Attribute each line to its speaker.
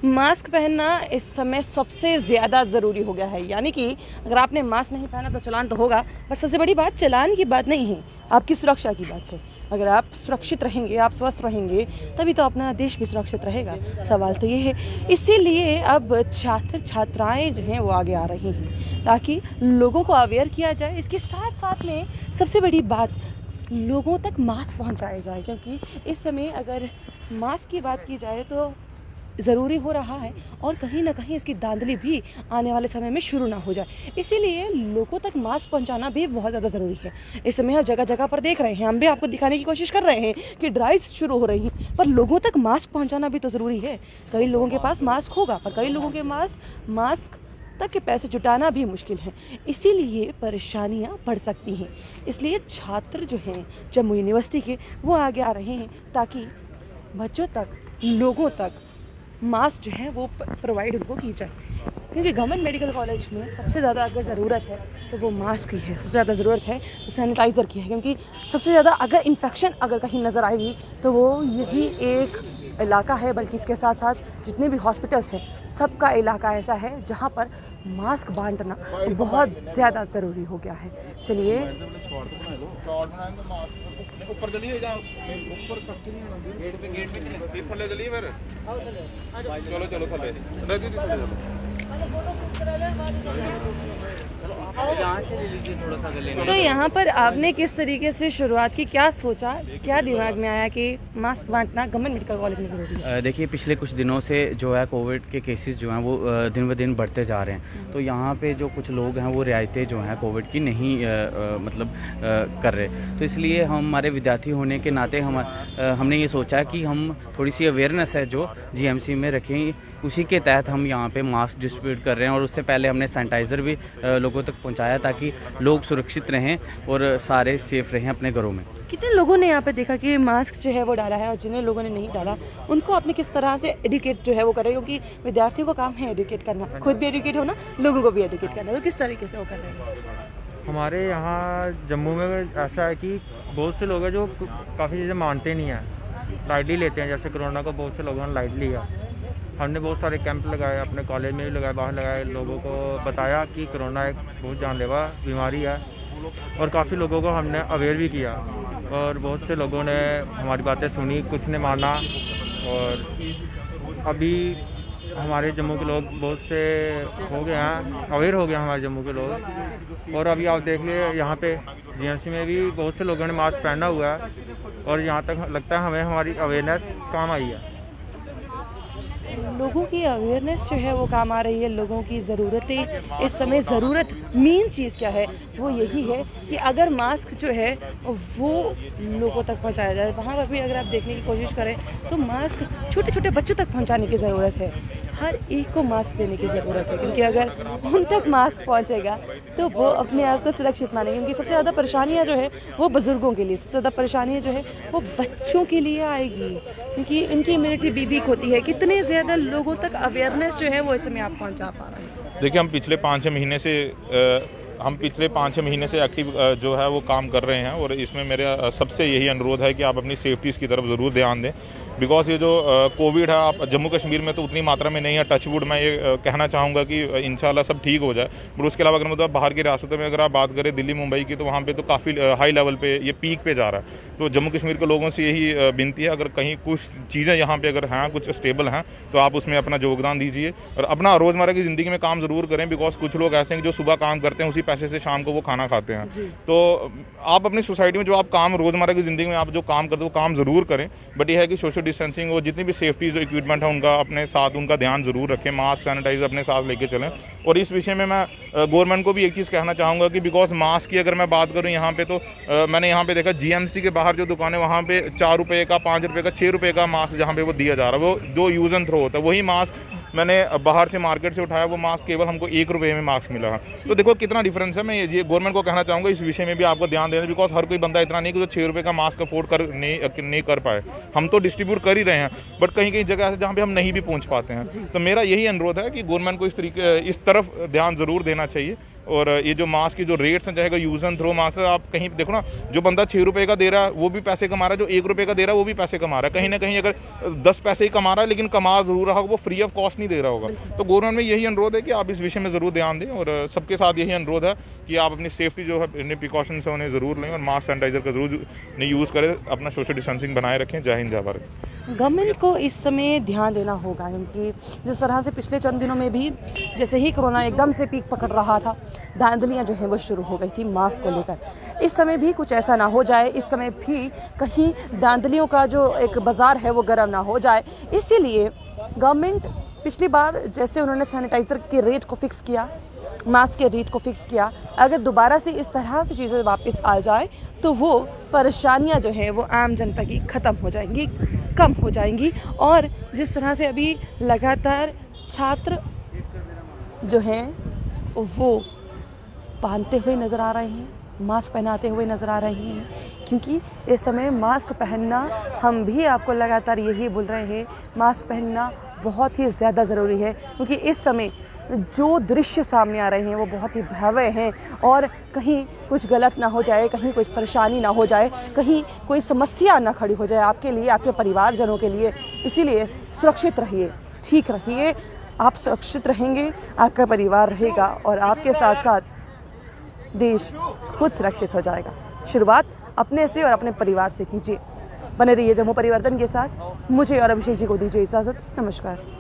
Speaker 1: Mask पहनना इस समय सबसे ज़्यादा ज़रूरी हो गया है। यानी कि अगर आपने मास्क नहीं पहना तो चालान तो होगा, पर सबसे बड़ी बात चालान की बात नहीं है, आपकी सुरक्षा की बात है। अगर आप सुरक्षित रहेंगे, आप स्वस्थ रहेंगे, तभी तो अपना देश भी सुरक्षित रहेगा। सवाल तो ये है, इसीलिए अब छात्र छात्राएं जो हैं वो आगे आ रही हैं ताकि लोगों को अवेयर किया जाए। इसके साथ साथ में सबसे बड़ी बात, लोगों तक मास्क पहुंचाया जाए, क्योंकि इस समय अगर मास्क की बात की जाए तो ज़रूरी हो रहा है और कहीं ना कहीं इसकी धांधली भी आने वाले समय में शुरू ना हो जाए। इसीलिए लोगों तक मास्क पहुंचाना भी बहुत ज़्यादा ज़रूरी है। इस समय हम जगह जगह पर देख रहे हैं, हम भी आपको दिखाने की कोशिश कर रहे हैं कि ड्राइव शुरू हो रही हैं, पर लोगों तक मास्क पहुंचाना भी तो ज़रूरी है। कई लोगों के पास मास्क होगा, पर कई लोगों के पास मास्क तक के पैसे जुटाना भी मुश्किल है। इसीलिए परेशानियां बढ़ सकती हैं। इसलिए छात्र जो हैं जम्मू यूनिवर्सिटी के, वो आगे आ रहे हैं ताकि बच्चों तक, लोगों तक मास्क जो है वो प्रोवाइड उनको की जाए। क्योंकि गवर्नमेंट मेडिकल कॉलेज में सबसे ज़्यादा अगर ज़रूरत है तो वो मास्क की है, सबसे ज़्यादा ज़रूरत है तो सैनिटाइज़र की है। क्योंकि सबसे ज़्यादा अगर इन्फेक्शन अगर कहीं नज़र आएगी तो वो यही एक इलाका है, बल्कि इसके साथ साथ जितने भी हॉस्पिटल्स हैं सबका इलाका ऐसा है जहाँ पर मास्क बांटना तो बहुत ज़्यादा ज़रूरी हो गया है। चलिए
Speaker 2: ऊपर चलिए, ऊपर गेट पे थले चलिए, फिर चलो चलो थले
Speaker 1: तो यहाँ पर आपने किस तरीके से शुरुआत की, क्या सोचा, क्या दिमाग में आया कि मास्क बांटना गवर्नमेंट मेडिकल कॉलेज में ज़रूरी है?
Speaker 3: देखिए, पिछले कुछ दिनों से जो है कोविड के केसेस जो हैं वो दिन ब दिन बढ़ते जा रहे हैं। तो यहाँ पे जो कुछ लोग हैं वो रियायतें जो हैं कोविड की नहीं कर रहे। तो इसलिए हम हमारे विद्यार्थी होने के नाते हमने ये सोचा कि हम थोड़ी सी अवेयरनेस है जो जीएमसी में रखें, उसी के तहत हम यहाँ पे मास्क डिस्ट्रीब्यूट कर रहे हैं। और उससे पहले हमने सैनिटाइज़र भी लोगों तक पहुँचाया ताकि लोग सुरक्षित रहें और सारे सेफ़ रहें अपने घरों में।
Speaker 1: कितने लोगों ने यहाँ पे देखा कि मास्क जो है वो डाला है, और जिन्हें लोगों ने नहीं डाला उनको आपने किस तरह से एडुकेट जो है वो कर रहे हैं? क्योंकि विद्यार्थियों का काम है एडुकेट करना, खुद भी एडुकेट होना, लोगों को भी एडुकेट करना, तो किस तरीके से वो कर रहे हैं?
Speaker 4: हमारे यहाँ जम्मू में ऐसा है कि बहुत से लोग हैं जो काफ़ी चीज़ें मानते नहीं हैं, लाइटली लेते हैं। जैसे कोरोना को बहुत से लोगों ने लाइटली लिया। हमने बहुत सारे कैंप लगाए, अपने कॉलेज में भी लगाए, बाहर लगाए, लोगों को बताया कि कोरोना एक बहुत जानलेवा बीमारी है, और काफ़ी लोगों को हमने अवेयर भी किया। और बहुत से लोगों ने हमारी बातें सुनी, कुछ ने माना। और अभी हमारे जम्मू के लोग बहुत से हो गए हैं, अवेयर हो गए हमारे जम्मू के लोग। और अभी आप देखिए यहाँ पे जीएमसी में भी बहुत से लोगों ने मास्क पहना हुआ है, और यहाँ तक लगता है हमें हमारी अवेयरनेस काम आई है।
Speaker 1: लोगों की अवेयरनेस जो है वो काम आ रही है। लोगों की ज़रूरतें इस समय, ज़रूरत मेन चीज़ क्या है वो यही है कि अगर मास्क जो है वो लोगों तक पहुंचाया जाए। वहाँ पर भी अगर आप देखने की कोशिश करें तो मास्क छोटे छोटे बच्चों तक पहुंचाने की ज़रूरत है। हर एक को मास्क देने की ज़रूरत है, क्योंकि अगर उन तक मास्क पहुंचेगा तो वो अपने आप को सुरक्षित मानेंगे। क्योंकि सबसे ज़्यादा परेशानियां जो है वो बुज़ुर्गों के लिए, सबसे ज़्यादा परेशानियां जो है वो बच्चों के लिए आएगी, क्योंकि इनकी इम्यूनिटी भी वीक होती है। कितने ज़्यादा लोगों तक अवेयरनेस जो है वो इस समय आप पहुँचा पा रहे हैं?
Speaker 2: देखिए, हम पिछले 5-6 महीने से एक्टिव जो है वो काम कर रहे हैं। और इसमें मेरा सबसे यही अनुरोध है कि आप अपनी सेफ्टीज़ की तरफ ज़रूर ध्यान दें। बिकॉज ये जो कोविड है, आप जम्मू कश्मीर में तो उतनी मात्रा में नहीं है, टचवुड मैं ये कहना चाहूँगा कि इंशाल्लाह सब ठीक हो जाए। पर उसके अलावा अगर मतलब बाहर की रियासतों में अगर आप बात करें, दिल्ली मुंबई की, तो वहाँ पे तो काफ़ी हाई लेवल पे ये पीक पे जा रहा है। तो जम्मू कश्मीर के लोगों से यही विनती है, अगर कहीं कुछ चीज़ें यहाँ पे अगर हैं, कुछ स्टेबल हैं, तो आप उसमें अपना योगदान दीजिए और अपना रोज़मर्रा की ज़िंदगी में काम ज़रूर करें। बिकॉज कुछ लोग ऐसे हैं जो सुबह काम करते हैं, उसी पैसे से शाम को वो खाना खाते हैं। तो आप अपनी सोसाइटी में जो आप काम रोज़मर्रा की ज़िंदगी में आप जो काम करते हो वो काम ज़रूर करें। बट यह है कि सोशल डिस्टेंसिंग और जितनी भी सेफ्टी जो इक्विपमेंट है उनका अपने साथ, उनका ध्यान ज़रूर रखें। मास्क, सैनिटाइजर अपने साथ लेके चलें। और इस विषय में मैं गवर्नमेंट को भी एक चीज़ कहना चाहूँगा कि बिकॉज मास्क की अगर मैं बात करूँ यहाँ पे, तो मैंने यहाँ पे देखा जीएमसी के बाहर जो दुकान है वहाँ पे 4 रुपये का, 5 रुपये का, 6 रुपये का मास्क जहाँ पे वो दिया जा रहा है, वो जो यूज़ एंड थ्रो होता है, वही मास्क मैंने बाहर से मार्केट से उठाया, वो मास्क केवल हमको 1 रुपये में मास्क मिला है। तो देखो कितना डिफरेंस है। मैं ये गवर्नमेंट को कहना चाहूँगा इस विषय में भी आपको ध्यान देना। बिकॉज हर कोई बंदा इतना नहीं कि जो 6 रुपये का मास्क अफोर्ड कर नहीं कर पाए। हम तो डिस्ट्रीब्यूट कर ही रहे हैं, बट कहीं कहीं जगह है जहाँ पे हम नहीं भी पहुँच पाते हैं। तो मेरा यही अनुरोध है कि गवर्नमेंट को इस तरफ ध्यान ज़रूर देना चाहिए और ये जो मास्क की जो रेट्स हैं, चाहे यूज़ एंड थ्रो मास्क, आप कहीं देखो ना, जो बंदा 6 रुपये का दे रहा है वो भी पैसे कमा रहा है, जो 1 रुपये का दे रहा है वो भी पैसे कमा रहा है। कहीं ना कहीं अगर 10 पैसे ही कमा रहा है लेकिन कमा ज़रूर रहा होगा, वो फ्री ऑफ कॉस्ट नहीं दे रहा होगा। तो गवर्नमेंट में यही अनुरोध है कि आप इस विषय में ज़रूर ध्यान दें, और सबके साथ यही अनुरोध है कि आप अपनी सेफ्टी जो है, अपने प्रिकॉशंस हैं उन्हें ज़रूर लें, और मास्क सैनिटाइजर का ज़रूर नहीं यूज़ करें, अपना सोशल डिस्टेंसिंग बनाए रखें। जय हिंद, जय भारत।
Speaker 1: गवर्नमेंट को इस समय ध्यान देना होगा, क्योंकि जिस तरह से पिछले चंद दिनों में भी जैसे ही कोरोना एकदम से पीक पकड़ रहा था, धांधलियाँ जो हैं वो शुरू हो गई थी मास्क को लेकर। इस समय भी कुछ ऐसा ना हो जाए, इस समय भी कहीं धांधलियों का जो एक बाज़ार है वो गर्म ना हो जाए। इसीलिए गवर्नमेंट पिछली बार जैसे उन्होंने सैनिटाइज़र के रेट को फिक्स किया, मास्क के रेट को फिक्स किया, अगर दोबारा से इस तरह से चीज़ें वापस आ जाए तो वो परेशानियां जो हैं वो आम जनता की ख़त्म हो जाएंगी, कम हो जाएंगी। और जिस तरह से अभी लगातार छात्र जो हैं वो पहनते हुए नज़र आ रहे हैं, मास्क पहनाते हुए नज़र आ रहे हैं, क्योंकि इस समय मास्क पहनना, हम भी आपको लगातार यही बोल रहे हैं, मास्क पहनना बहुत ही ज़्यादा ज़रूरी है, क्योंकि इस समय जो दृश्य सामने आ रहे हैं वो बहुत ही भयावह हैं, और कहीं कुछ गलत ना हो जाए, कहीं कुछ परेशानी ना हो जाए, कहीं कोई समस्या ना खड़ी हो जाए आपके लिए, आपके परिवारजनों के लिए। इसीलिए सुरक्षित रहिए, ठीक रहिए। आप सुरक्षित रहेंगे, आपका परिवार रहेगा, और आपके साथ साथ देश खुद सुरक्षित हो जाएगा। शुरुआत अपने से और अपने परिवार से कीजिए। बने रहिए जम्मू परिवर्तन के साथ। मुझे और अभिषेक जी को दीजिए इजाज़त। नमस्कार।